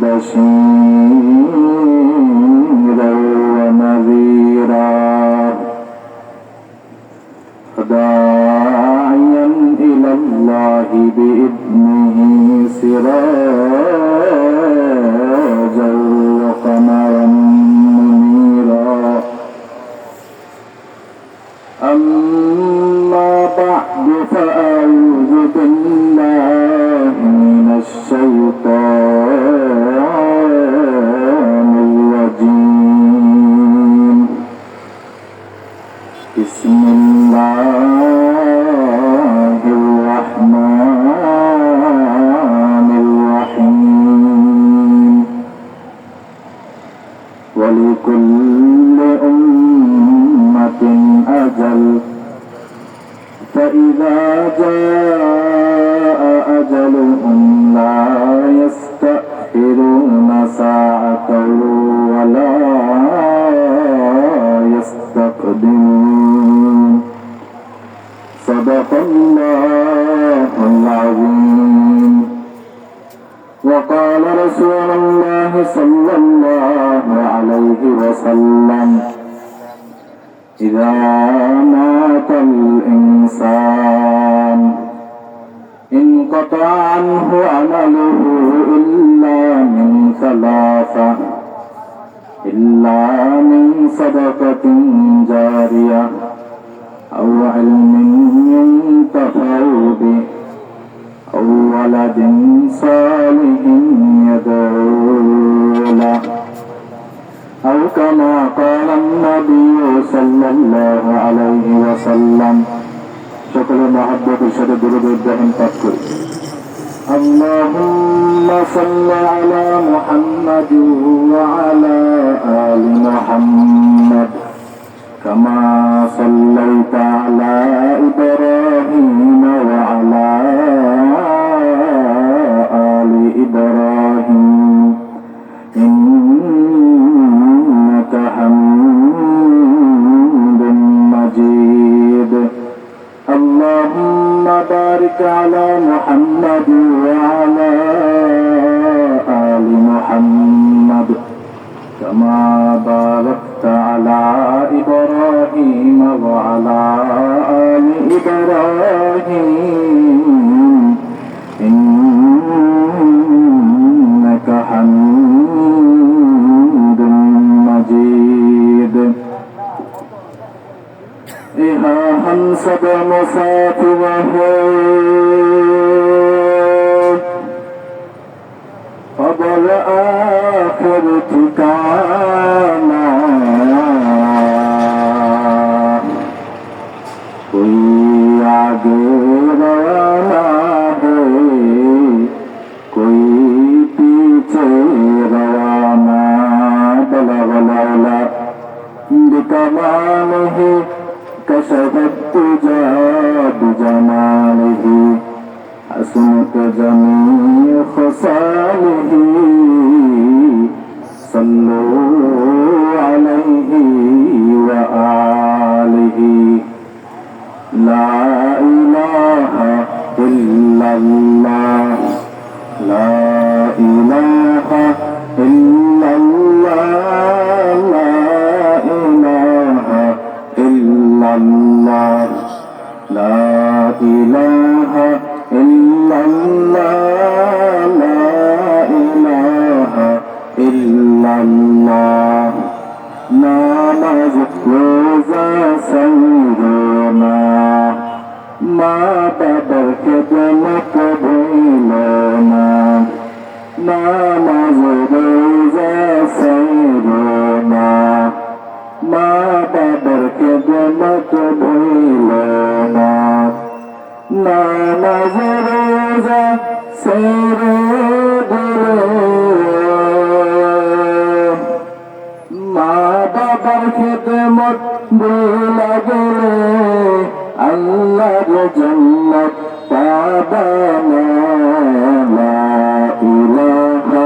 بشيرا ونذيرا داعيا إلى الله بإذنه سراجا وقمرا منيرا أما بعد فأعوذ بالله من الشيطان الرجيم بسم الله الرحمن الرحيم ولكل أمة أجل فإذا جاء أجلهم لا يستأخرون ساعة ولا يستقدمون صدق الله العظيم. وقال رسول الله صلى الله عليه وسلم إذا مات الإنسان انقطع عنه عمله إلا من ثلاثة إلا من صدقة جارية أو علم ينتفع به أو ولد صالح يدعو له أو كما قال النبي صلى الله عليه وسلم. সকলে মহব্বতের সাথে দুরূদ ইব্রাহিম পাঠ করি। اللهم صل على محمد وعلى آل محمد كما صليت على إبراهيم وعلى آل إبراهيم إنك حميد مجيد. اللهم بارك على محمد وعلى آل محمد كما باركت على إبراهيم وعلى آل إبراهيم إنك حميد مجيد. हम सब मुसाफिर हैं कब्र आखिर ठिकाना कोई आगे रवाना है कोई पीछे रवाना बला बला बला बिकमाल है कशफत बजमालिह हसनत जमीअ खसालिह सल्लू अलैहि व आलिहि ला इलाहा इल्लल्लाह ला इलाहा इल्लल्लाह ला इलाहा इल्लल्लाह ला इलाहा इल्लल्लाह ला इलाहा इल्लल्लाह. नामाज रोजा संगना माँ बाबर के जनक भूलो ना नामाज रोजा संगना माँ बाबर के जनक भूलो ना नामाज रोजा सेरो माँ बाबर खिदमत भूला गए अल्लाह जन्नत पाबाना ला इलाहा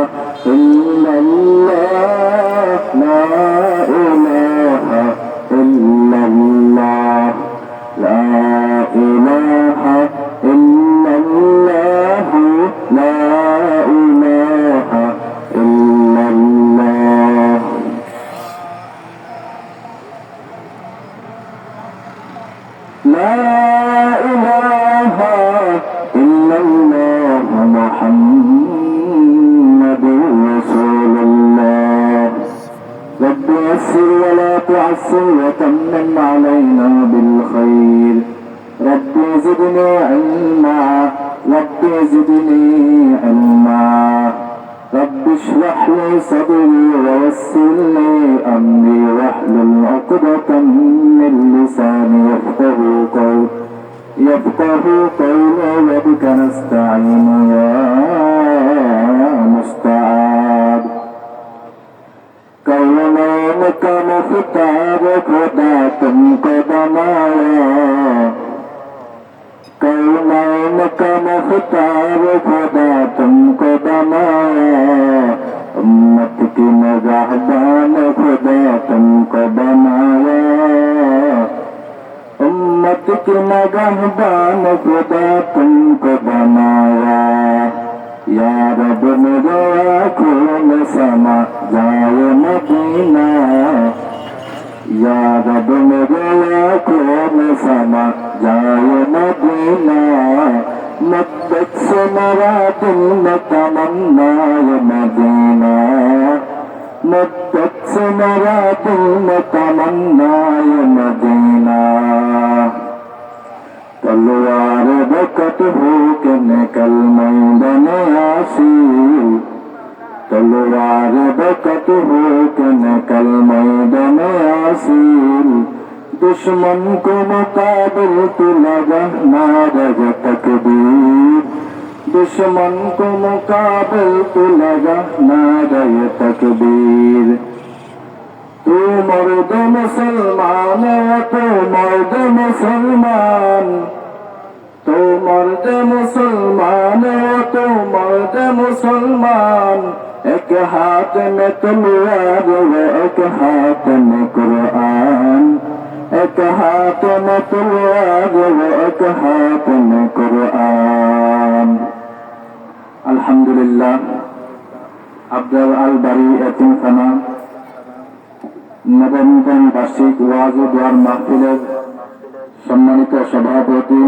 इल्लल्लाह ला इलाहा इल्लल्लाह ला इलाहा इल्लल्लाह ला इलाहा وتمم علينا بالخير رب زدني علما رب زدني علما رب اشرح لي صدري ويسر لي أمري واحلل عقدة من لساني يفقه قولي وبك نستعين يا مستعان कौनैन का मुख्तार खुदा तुमको बनाया कौनैन का मुख्तार खुदा तुमको बनाया उम्मत की निगाहबान खुदा तुमको बनाया उम्मत की निगाहबान खुदा तुमको बनाया या रब मेरे आँखों में समा जाए मदीना या रब मेरे आँखों में समा जाए मदीना मुद्दत से मेरा दिल में तमन्ना ये मदीना मुद्दत से मेरा दिल में तमन्ना ये मदीना तलवार बकत हो के निकल मैदान आसील तलवार बकत हो के निकल मैदान आसील दुश्मन को मुकाबिल तू लगा नारग तकबीर दुश्मन को मुकाबिल तू लगा नारग तकबीर तू मर्द मुसलमान तू मर्द मुसलमान तू मर्द मुसलमान तू मर्द मुसलमान एक हाथ में तलवार व एक हाथ में कुरान एक हाथ में तलवार व एक हाथ में कुरान अल्हम्दुलिल्लाह अब्दुल अल बारी यतीमखाना নবমতম বার্ষিক ওয়াজ ও দোয়ার মাহফিলের সম্মানিত সভাপতি